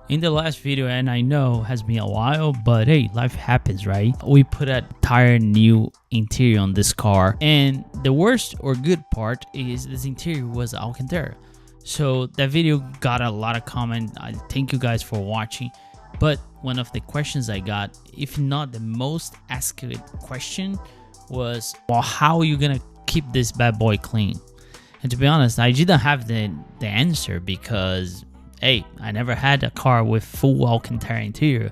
In the last video, and I know has been a while, but hey, life happens, right? We put a entire new interior on this car, and the worst or good part is this interior was Alcantara. So that video got a lot of comment. I thank you guys for watching. But one of the questions I got, if not the most asked question, was, well, how are you gonna keep this bad boy clean? And to be honest, I didn't have the answer because hey, I never had a car with full Alcantara interior.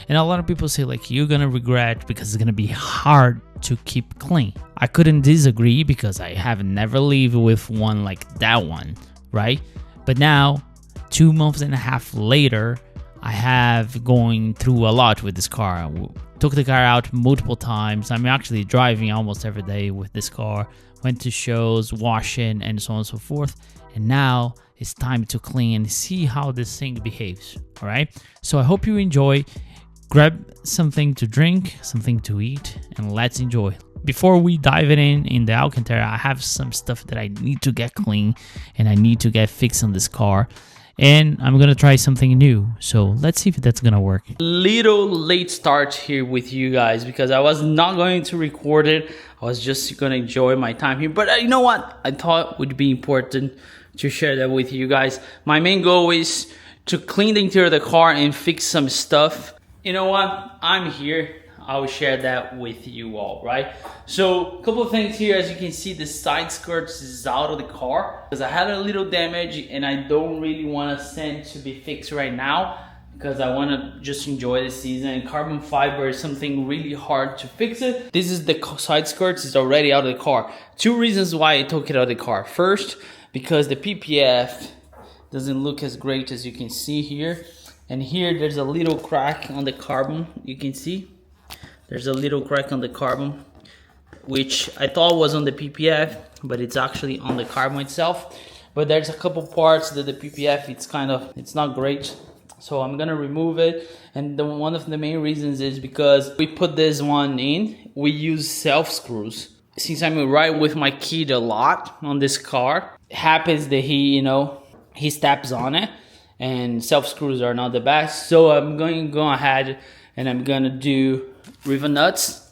And a lot of people say like, you're gonna regret because it's gonna be hard to keep clean. I couldn't disagree because I have never lived with one like that one, right? But now, 2.5 months later, I have going through a lot with this car. I took the car out multiple times. I'm actually driving almost every day with this car. Went to shows, washing, and so on and so forth. And now it's time to clean and see how this thing behaves. All right. So I hope you enjoy. Grab something to drink, something to eat, and let's enjoy. Before we dive in the Alcantara, I have some stuff that I need to get clean and I need to get fixed on this car. And I'm gonna try something new, so let's see if that's gonna work. Little late start here with you guys because I was not going to record it. I was just gonna enjoy my time here, but you know what? I thought it would be important to share that with you guys. My main goal is to clean the interior of the car and fix some stuff. You know what? I'm here. I will share that with you all, right? So a couple of things here. As you can see, the side skirts is out of the car because I had a little damage and I don't really want to send to be fixed right now because I want to just enjoy the season. And carbon fiber is something really hard to fix it. This is the side skirts is already out of the car. Two reasons why I took it out of the car. First, because the PPF doesn't look as great as you can see here. And here there's a little crack on the carbon, you can see. There's a little crack on the carbon, which I thought was on the PPF, but it's actually on the carbon itself. But there's a couple parts that the PPF, it's not great. So I'm gonna remove it. And one of the main reasons is because we put this one in, we use self screws. Since I'm right with my kid a lot on this car, it happens that he steps on it and self screws are not the best. So I'm going to go ahead and I'm gonna do rivet nuts.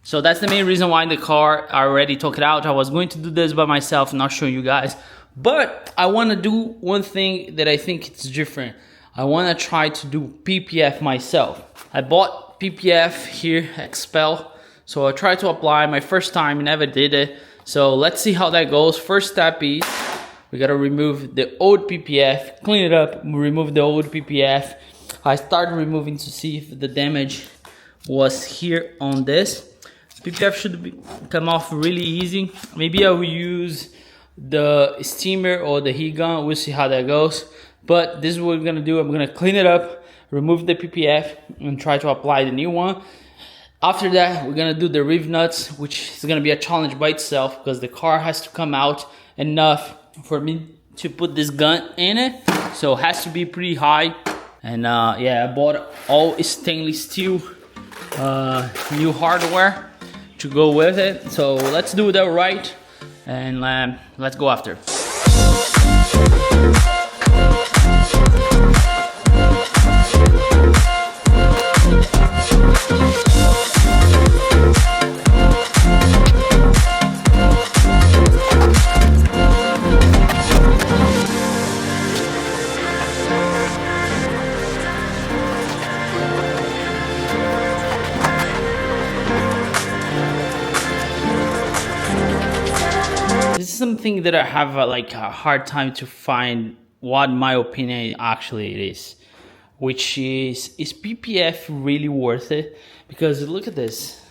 So that's the main reason why the car, I already took it out. I was going to do this by myself, not showing you guys, but I want to do one thing that I think it's different. I want to try to do PPF myself. I bought PPF here, Expel, so I tried to apply my first time, never did it. So let's see how that goes. First step is we got to remove the old PPF, clean it up, remove the old PPF. I started removing to see if the damage was here on this. PPF should come off really easy. Maybe I will use the steamer or the heat gun. We'll see how that goes. But this is what we're gonna do. I'm gonna clean it up, remove the PPF, and try to apply the new one. After that, we're gonna do the rivet nuts, which is gonna be a challenge by itself because the car has to come out enough for me to put this gun in it. So it has to be pretty high. And yeah, I bought all stainless steel new hardware to go with it. So let's do that right and let's go after. This is something that I have a hard time to find what my opinion actually it is, which is PPF really worth it? Because look at this.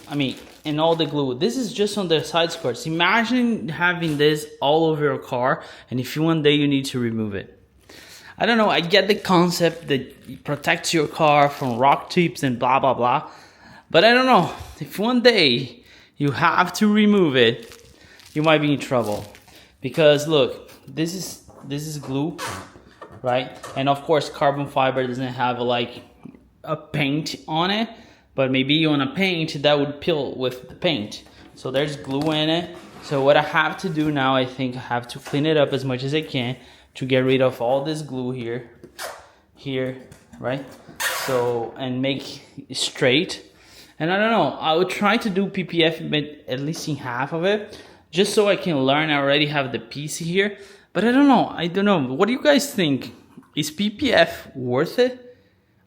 I mean, and all the glue. This is just on the side skirts. Imagine having this all over your car, and if one day you need to remove it. I don't know. I get the concept that it protects your car from rock tips and blah blah blah, but I don't know if one day you have to remove it. You might be in trouble because look, this is glue, right? And of course, carbon fiber doesn't have like a paint on it, but maybe on a paint that would peel with the paint. So there's glue in it. So what I have to do now, I think I have to clean it up as much as I can to get rid of all this glue here. here, right? So, and make it straight. And I don't know, I would try to do PPF but at least in half of it, just so I can learn. I already have the piece here, but I don't know. What do you guys think? Is PPF worth it?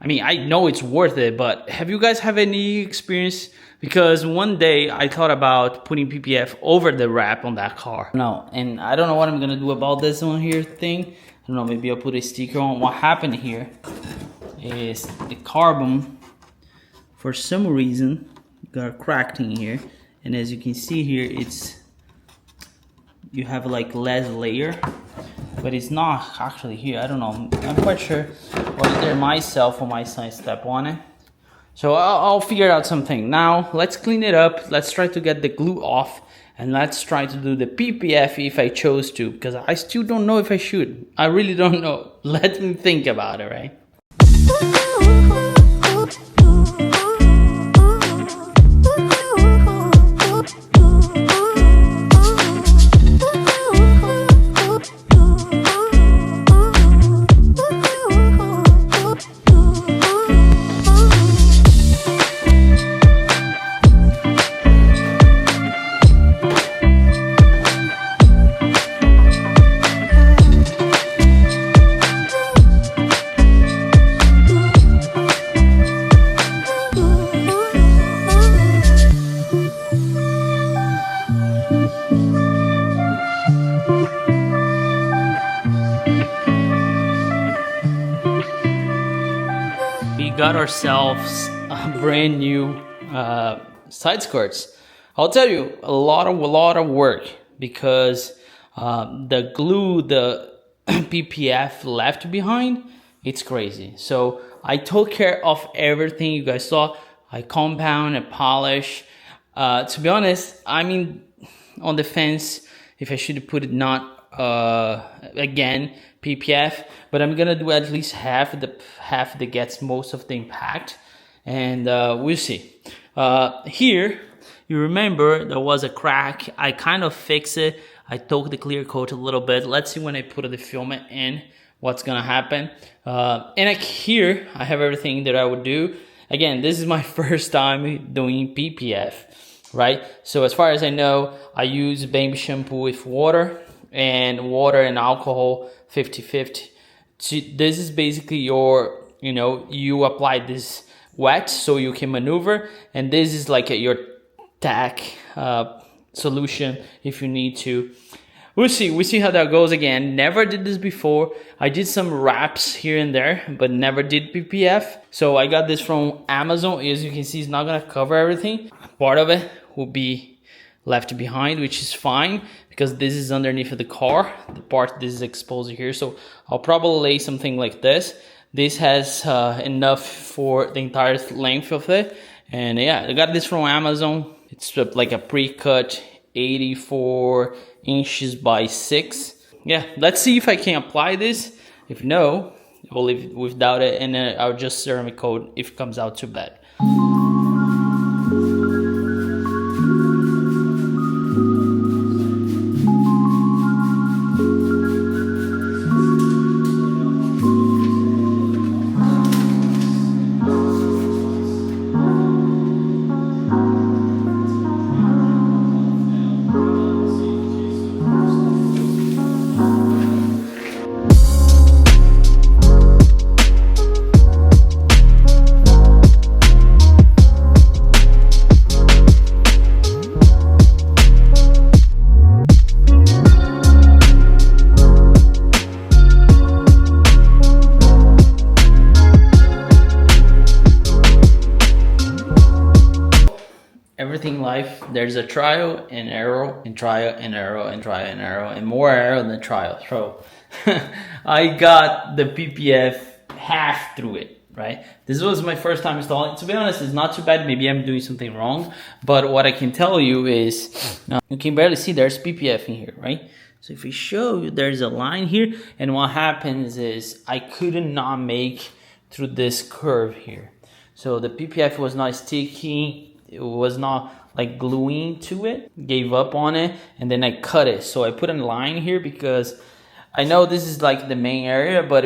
I mean, I know it's worth it, but have you guys have any experience? Because one day I thought about putting PPF over the wrap on that car. No, and I don't know what I'm gonna do about this one here thing. I don't know, maybe I'll put a sticker on. What happened here is the carbon, for some reason, got cracked in here. And as you can see here, you have like less layer, but it's not actually here. I don't know, I'm quite sure, or either myself or my son step on it. So I'll figure out something. Now let's clean it up, let's try to get the glue off, and let's try to do the PPF if I chose to, because I still don't know if I should. I really don't know. Let me think about it, right? Got ourselves a brand new side skirts. I'll tell you, a lot of work, because the glue the PPF left behind, it's crazy. So I took care of everything you guys saw. I compound and polish. To be honest, I mean, on the fence if I should put it not again PPF, but I'm gonna do at least half that gets most of the impact, and we'll see. Here you remember there was a crack. I kind of fixed it. I took the clear coat a little bit. Let's see when I put the filament in what's gonna happen. And here I have everything that I would do. Again, this is my first time doing PPF, right? So as far as I know, I use baby shampoo with water and alcohol 50-50. This is basically your, you apply this wet so you can maneuver, and this is like your tack solution if you need to. We'll see how that goes. Again, never did this before. I did some wraps here and there, but never did PPF. So I got this from Amazon. As you can see, it's not gonna cover everything. Part of it will be left behind, which is fine, because this is underneath of the car. The part this is exposed here, so I'll probably lay something like this. This has enough for the entire length of it. And yeah, I got this from Amazon. It's like a pre-cut 84 inches by 6. Yeah, let's see if I can apply this. If no, we'll leave it without it, and then I'll just ceramic coat if it comes out too bad. Everything life, there's a trial and error, and trial and error, and trial and error, and more error than trial. So I got the PPF half through it, right? This was my first time installing. To be honest, it's not too bad. Maybe I'm doing something wrong, but what I can tell you is you can barely see there's PPF in here, right? So if we show you, there's a line here, and what happens is I could not make through this curve here. So the PPF was not sticking. It was not like gluing to it, gave up on it, and then I cut it. So I put a line here because I know this is like the main area, but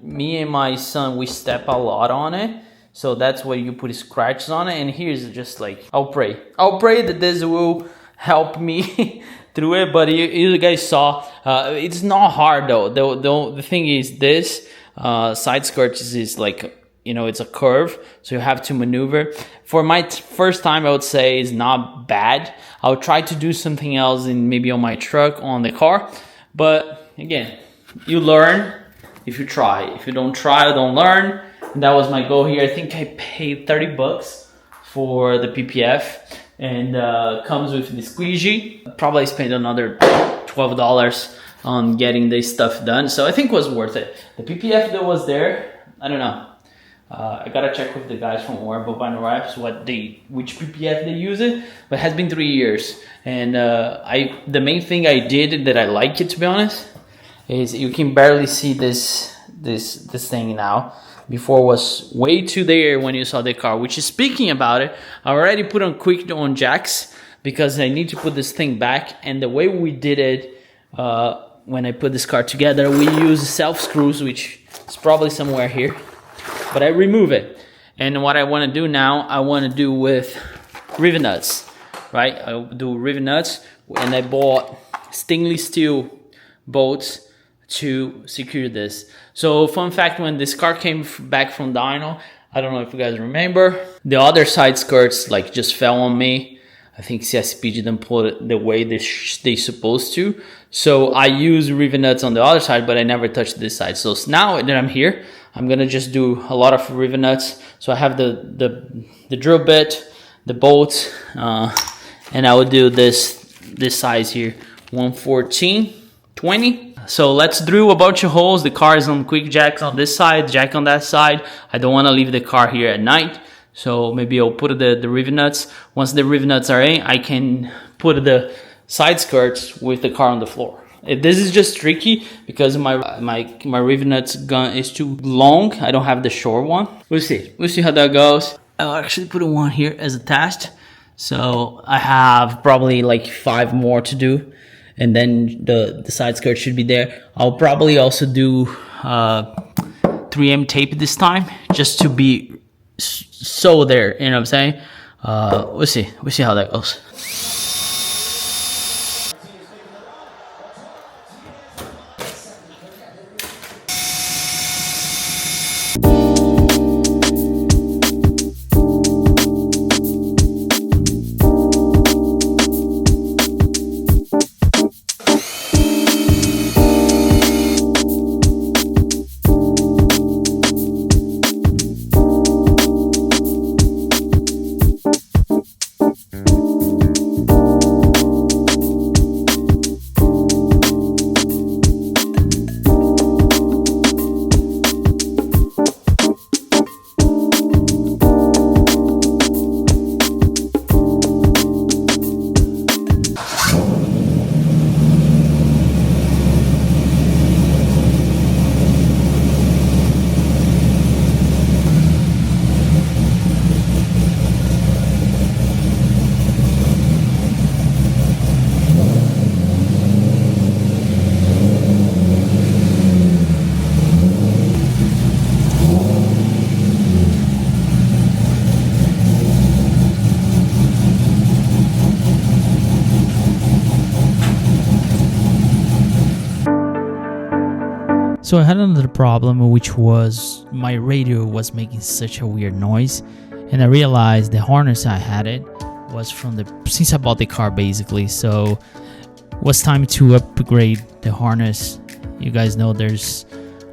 me and my son, we step a lot on it. So that's where you put scratches on it. And here's just like, I'll pray that this will help me through it. But you guys saw, it's not hard though. The thing is, this side skirt is like, it's a curve, so you have to maneuver. For my first time, I would say is not bad. I'll try to do something else maybe on my truck, on the car. But again, you learn if you try. If you don't try, you don't learn. And that was my goal here. I think I paid 30 bucks for the PPF, and comes with the squeegee. Probably spent another $12 on getting this stuff done. So I think it was worth it. The PPF that was there, I don't know. I gotta check with the guys from Orbo Vinyl Wraps which PPF they use it, but it has been 3 years. And the main thing I did that I like it, to be honest, is you can barely see this thing now. Before was way too there when you saw the car. Which is, speaking about it, I already put on quick on jacks because I need to put this thing back. And the way we did it, when I put this car together, we use self screws, which is probably somewhere here. But I remove it, and what I want to do now, I want to do with rivet nuts, right? I do rivet nuts, and I bought stainless steel bolts to secure this. So fun fact, when this car came back from dyno, I don't know if you guys remember, the other side skirts like just fell on me. I think CSP didn't put it the way they supposed to. So I use rivet nuts on the other side, but I never touched this side. So now that I'm here, I'm gonna just do a lot of rivet nuts. So I have the drill bit, the bolts, and I will do this size here, 114/20. So let's drill a bunch of holes. The car is on quick jacks on this side, jack on that side. I don't want to leave the car here at night, so maybe I'll put the rivet nuts. Once the rivet nuts are in, I can put the side skirts with the car on the floor. This is just tricky because my rivet nuts gun is too long. I don't have the short one. We'll see how that goes. I'll actually put one here as a test. So I have probably like 5 more to do, and then the side skirt should be there. I'll probably also do 3M tape this time, just to be so there, you know what I'm saying? We'll see how that goes. So I had another problem, which was my radio was making such a weird noise, and I realized the harness I had it was from since I bought the car basically. So it was time to upgrade the harness. You guys know there's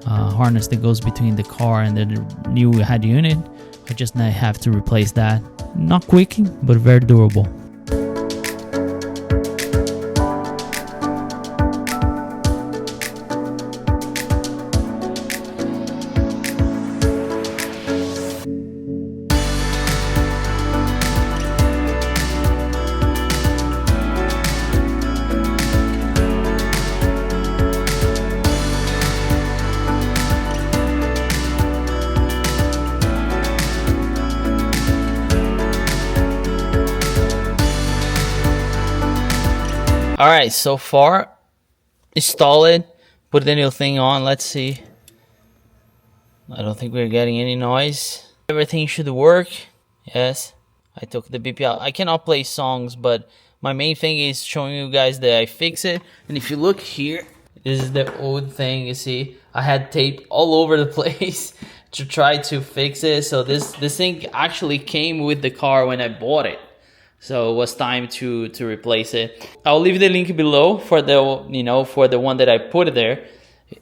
a harness that goes between the car and the new head unit. I just now have to replace that. Not quick, but very durable. Alright, so far installed, Put the new thing on, let's see. I don't think we're getting any noise. Everything should work. Yes, I took the BP out. I cannot play songs, but my main thing is showing you guys that I fix it. And if you look here, this is the old thing. You see, I had tape all over the place to try to fix it. So this thing actually came with the car when I bought it. So it was time to replace it. I'll leave the link below for the, you know, for the one that I put there.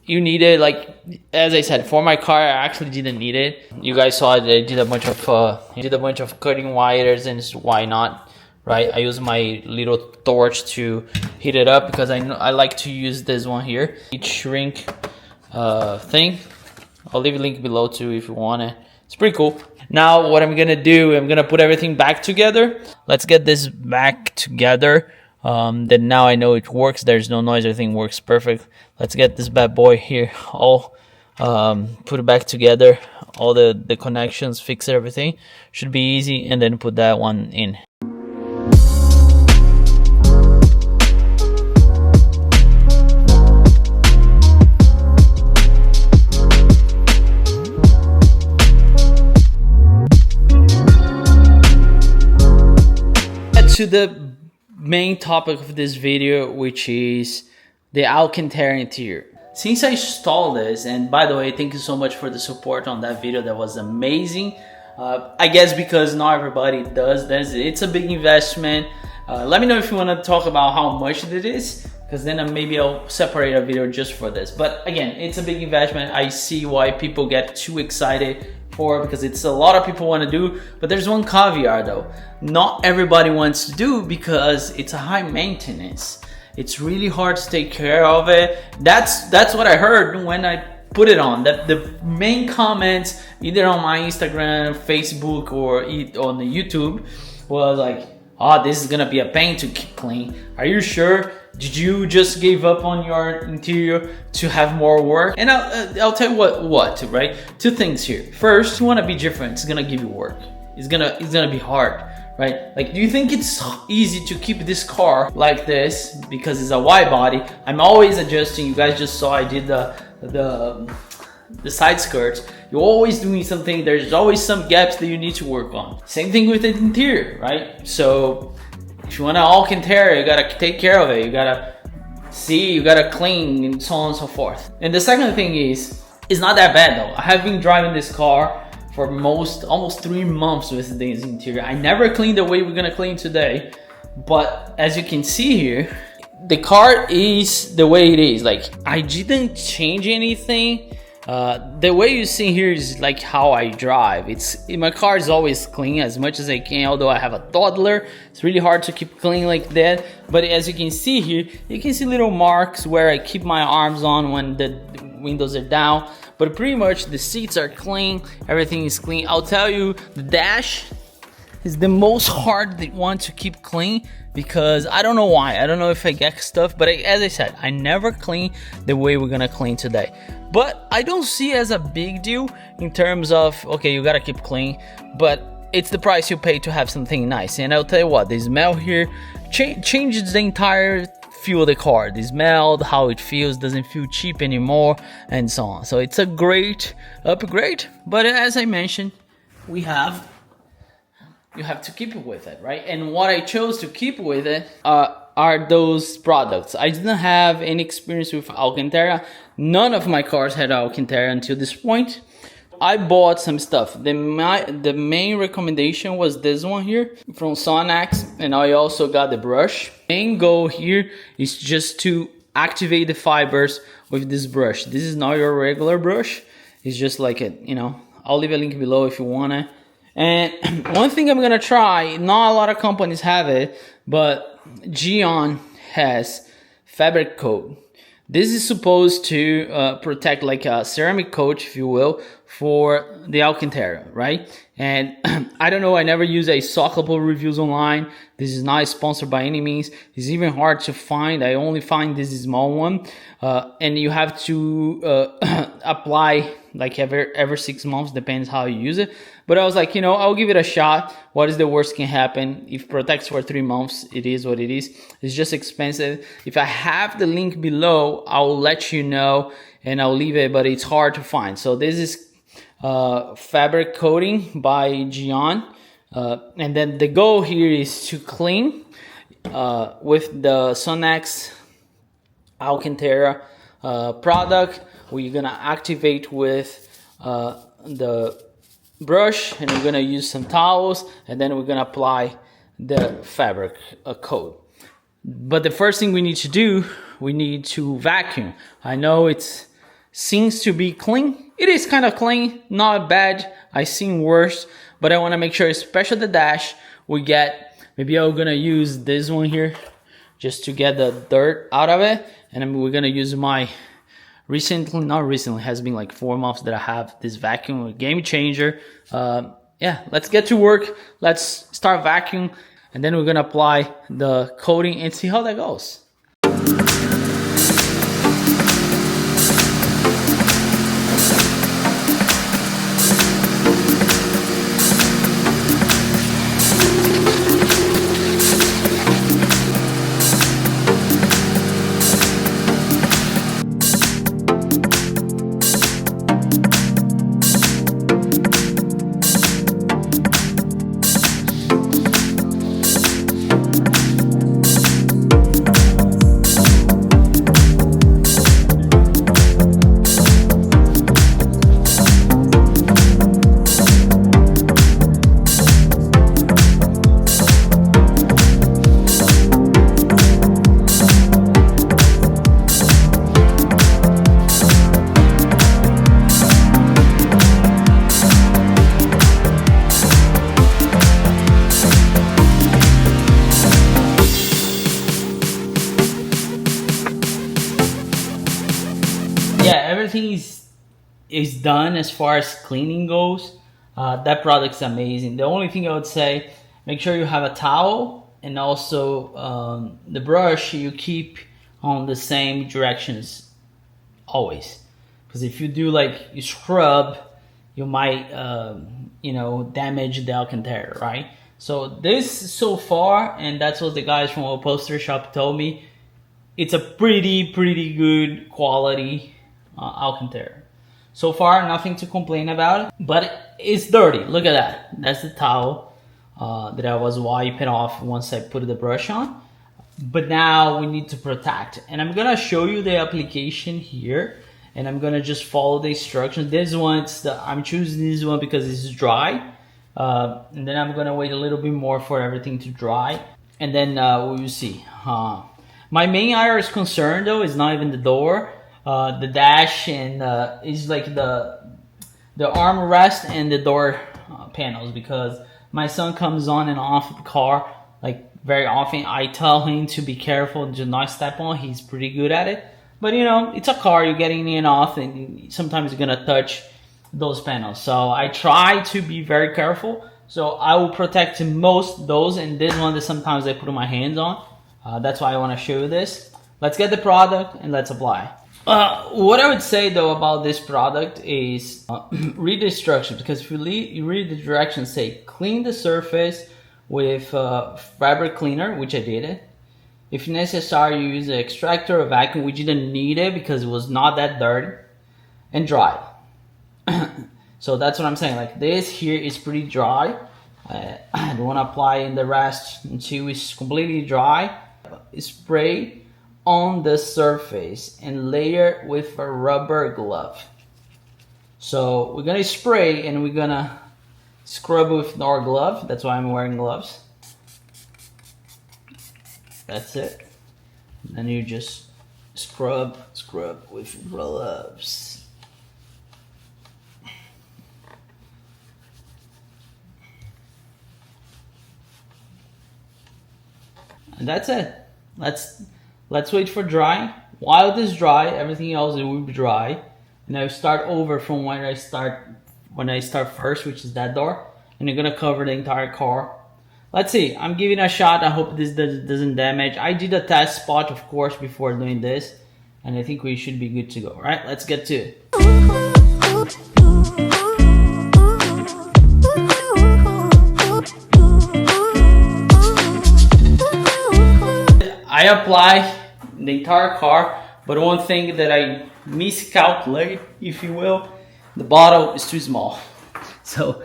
You need it, like, as I said, for my car, I actually didn't need it. You guys saw it, I did a bunch of cutting wires, and why not, right? I use my little torch to heat it up because I like to use this one here. Each shrink thing. I'll leave a link below too if you want it. It's pretty cool. Now what I'm gonna do, I'm gonna put everything back together. Let's get this back together. Then now I know it works. There's no noise, everything works perfect. Let's get this bad boy here all put it back together, all the connections, fix everything. Should be easy, and then put that one in. To the main topic of this video, which is the Alcantara interior. Since I installed this, and by the way, thank you so much for the support on that video, that was amazing. I guess because not everybody does this, it's a big investment. Let me know if you want to talk about how much it is, because then maybe I'll separate a video just for this. But again, it's a big investment. I see why people get too excited for, because it's a lot of people want to do, but there's one caveat though. Not everybody wants to do, because it's a high maintenance. It's really hard to take care of it. That's what I heard when I put it on. That the main comments either on my Instagram, Facebook, or on the YouTube was like, oh, this is gonna be a pain to keep clean. Are you sure? Did you just give up on your interior to have more work? And I'll tell you what, right? Two things here. First, you want to be different. It's gonna give you work. It's gonna be hard, right? Like, do you think it's easy to keep this car like this because it's a wide body? I'm always adjusting. You guys just saw I did the side skirts. You're always doing something. There's always some gaps that you need to work on. Same thing with the interior, right? So if you want to Alcantara, you gotta take care of it. You gotta see, you gotta clean, and so on and so forth. And the second thing is, it's not that bad though. I have been driving this car for almost 3 months with this interior. I never cleaned the way we're gonna clean today, but as you can see here, the car is the way it is. Like, I didn't change anything. The way you see here is like how I drive. My car is always clean as much as I can, although I have a toddler. It's really hard to keep clean like that. But as you can see here, you can see little marks where I keep my arms on when the windows are down. But pretty much the seats are clean, everything is clean. I'll tell you, the dash is the most hard one to keep clean, because I don't know why. I don't know if I get stuff, but as I said, I never clean the way we're gonna clean today. But I don't see it as a big deal in terms of, okay, you gotta keep clean, but it's the price you pay to have something nice. And I'll tell you what, the smell here changes the entire feel of the car. The smell, how it feels, doesn't feel cheap anymore, and so on. So it's a great upgrade, but as I mentioned, you have to keep it with it, right? And what I chose to keep with it are those products. I didn't have any experience with Alcantara. None of my cars had Alcantara until this point. I bought some stuff. The main recommendation was this one here from Sonax, and I also got the brush. Main goal here is just to activate the fibers with this brush. This is not your regular brush. It's just like it, you know. I'll leave a link below if you wanna. And one thing I'm gonna try, not a lot of companies have it, but Gion has fabric coat. This is supposed to protect, like a ceramic coat, if you will, for the Alcantara, right? And I don't know, I never use a couple reviews online. This is not sponsored by any means. It's even hard to find. I only find this small one. And you have to apply like every 6 months, depends how you use it. But I was like, you know, I'll give it a shot. What is the worst can happen? If it protects for 3 months, it is what it is. It's just expensive. If I have the link below, I'll let you know and I'll leave it, but it's hard to find. So this is fabric coating by Gian. And then the goal here is to clean with the Sonex Alcantara product. We're gonna activate with the brush, and we're gonna use some towels, and then we're gonna apply the fabric coat. But the first thing we need to do, we need to vacuum. I know it seems to be clean. It is kind of clean, not bad. I've seen worse, but I want to make sure, especially the dash, we get, maybe I'm gonna use this one here just to get the dirt out of it. And then we're gonna use my not recently, has been like 4 months that I have this vacuum, game changer. Yeah, let's get to work. Let's start vacuum, and then we're gonna apply the coating and see how that goes. Yeah, everything is done as far as cleaning goes. That product's amazing. The only thing I would say, make sure you have a towel, and also the brush you keep on the same directions always, because if you do like you scrub, you might you know, damage the Alcantara, right? So this so far, and that's what the guys from Upholstery Shop told me, it's a pretty good quality Alcantara. So far, nothing to complain about, but it's dirty. Look at that. That's the towel that I was wiping off once I put the brush on. But now we need to protect. And I'm gonna show you the application here, and I'm gonna just follow the instructions. This one, I'm choosing this one because it's dry. And then I'm gonna wait a little bit more for everything to dry, and then we will see. My main area is concerned though is not even the door. The dash, and is like the armrest and the door panels, because my son comes on and off the car like very often. I tell him to be careful, to not step on. He's pretty good at it, but you know, it's a car, you're getting in and off, and sometimes you're gonna touch those panels. So I try to be very careful. So I will protect most those, and this one that sometimes I put my hands on. That's why I want to show you this. Let's get the product and let's apply. What I would say though about this product is read the instructions, because if you read the directions, say clean the surface with fabric cleaner, which I did it. If necessary, use an extractor or vacuum. We didn't need it because it was not that dirty, and dry. So that's what I'm saying. Like this here is pretty dry. I don't want to apply in the rest until it's completely dry. Spray on the surface and layer with a rubber glove. So we're gonna spray and we're gonna scrub with our glove. That's why I'm wearing gloves. That's it. And then you just scrub with gloves. And that's it. Let's wait for dry. While this dry, everything else it will be dry. And I start over from where I start when I start first, which is that door, and you're gonna cover the entire car. Let's see, I'm giving a shot. I hope this doesn't damage. I did a test spot, of course, before doing this, and I think we should be good to go. All right, let's get to it. I apply the entire car, but one thing that I miscalculate, if you will, the bottle is too small. So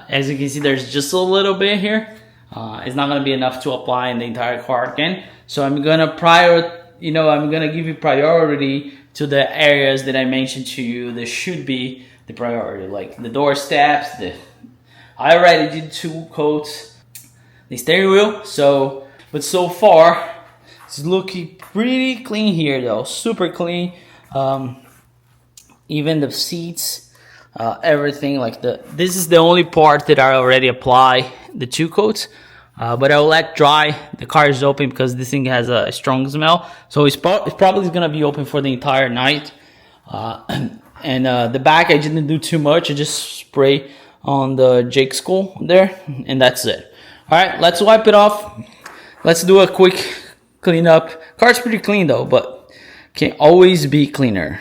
as you can see, there's just a little bit here. It's not gonna be enough to apply in the entire car again. So I'm gonna I'm gonna give you priority to the areas that I mentioned to you that should be the priority, like the door steps. I already did 2 coats, the steering wheel. But so far it's looking pretty clean here, though, super clean. Even the seats, everything like this is the only part that I already apply the 2 coats. But I'll let dry. The car is open because this thing has a strong smell, so it's probably gonna be open for the entire night. And the back, I didn't do too much. I just spray on the Jake skull there, and that's it. All right, let's wipe it off. Let's do a quick cleanup. Car's pretty clean though, but can always be cleaner.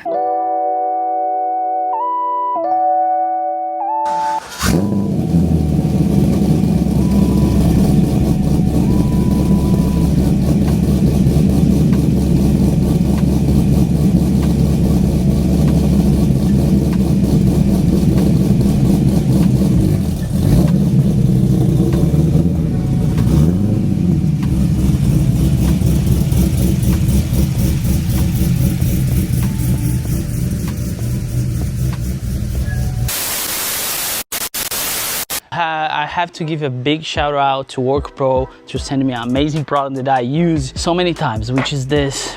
I have to give a big shout out to WorkPro to send me an amazing product that I use so many times, which is this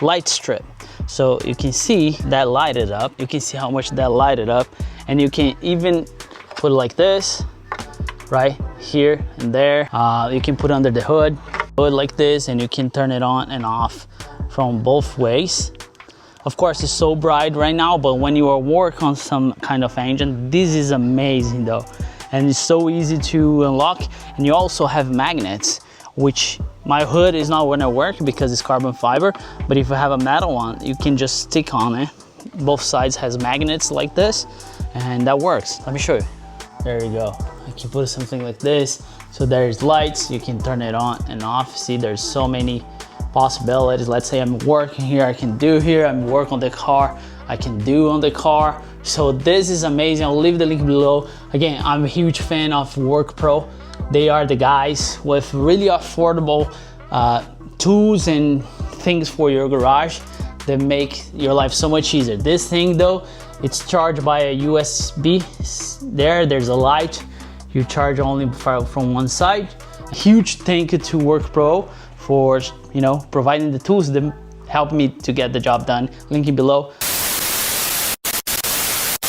light strip. So you can see that lighted up. You can see how much that lighted up, and you can even put it like this, right here and there. You can put it under the hood like this, and you can turn it on and off from both ways. Of course, it's so bright right now, but when you are working on some kind of engine, this is amazing though. And it's so easy to unlock. And you also have magnets, which my hood is not gonna work because it's carbon fiber, but if you have a metal one, you can just stick on it. Both sides has magnets like this, and that works. Let me show you. There you go. I can put something like this. So there's lights, you can turn it on and off. See, there's so many possibilities. Let's say I'm working here, I can do here. I'm working on the car, I can do on the car. So this is amazing. I'll leave the link below. Again, I'm a huge fan of WorkPro. They are the guys with really affordable tools and things for your garage that make your life so much easier. This thing though, it's charged by a USB. There's a light. You charge only from one side. A huge thank you to WorkPro for providing the tools that help me to get the job done. Link below.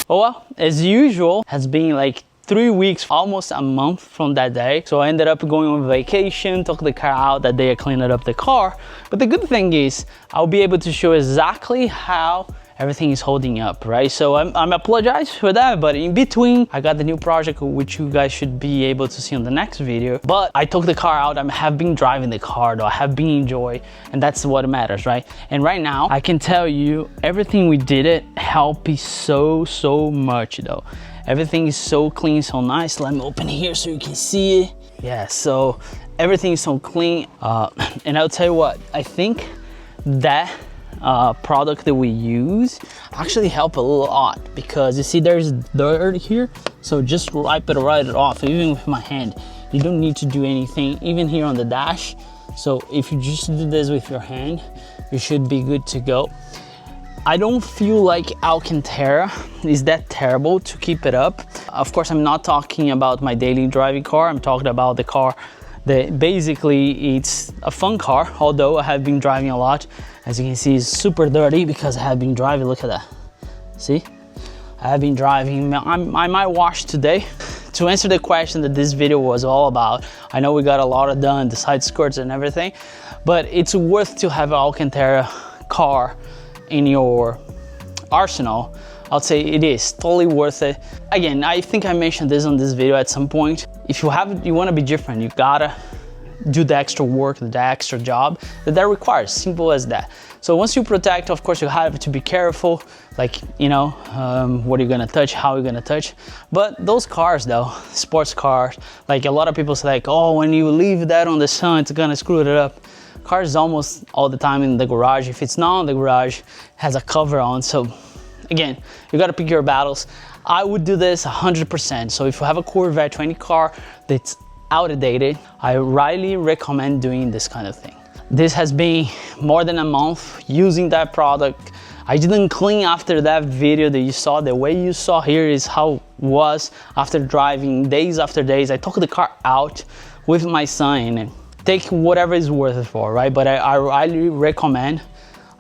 Oh well, as usual, has been like 3 weeks, almost a month from that day. So I ended up going on vacation, took the car out. That day I cleaned up the car. But the good thing is I'll be able to show exactly how everything is holding up, right? So I'm apologize for that, but in between I got the new project which you guys should be able to see on the next video. But I took the car out. I have been driving the car though. I have been enjoying, and that's what matters, right? And right now I can tell you everything we did it helped me so much though. Everything is so clean, so nice. Let me open here so you can see it. Yeah, so everything is so clean. And I'll tell you what, I think that product that we use actually help a lot, because you see there's dirt here, so just wipe it right off. Even with my hand, you don't need to do anything, even here on the dash. So if you just do this with your hand, you should be good to go. I don't feel like Alcantara is that terrible to keep it up. Of course, I'm not talking about my daily driving car. I'm talking about the car that basically it's a fun car, although I have been driving a lot. As you can see, it's super dirty because I have been driving. Look at that. See? I have been driving. I might wash today. To answer the question that this video was all about, I know we got a lot of done, the side skirts and everything, but it's worth to have an Alcantara car in your arsenal I'd say it is totally worth it. Again, I think I mentioned this on this video at some point. If you want to be different, you gotta do the extra work, the extra job that requires, simple as that. So once you protect, of course, you have to be careful, like, you know, what you're gonna touch, how you're gonna touch. But those cars though, sports cars, like a lot of people say like, oh, when you leave that on the sun, it's gonna screw it up. Cars almost all the time in the garage. If it's not in the garage, it has a cover on. So again, you gotta pick your battles. I would do this 100%. So if you have a Corvette 20 car that's outdated, I highly recommend doing this kind of thing. This has been more than a month using that product. I didn't clean after that video that you saw. The way you saw here is how it was after driving days after days. I took the car out with my son and take whatever is worth it for, right? But I highly recommend.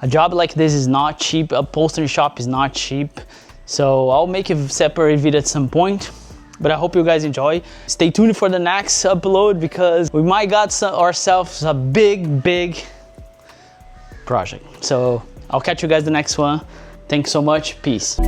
A job like this is not cheap. A upholstery shop is not cheap. So I'll make a separate video at some point. But I hope you guys enjoy. Stay tuned for the next upload because we might got ourselves a big project. So I'll catch you guys the next one. Thanks so much. Peace.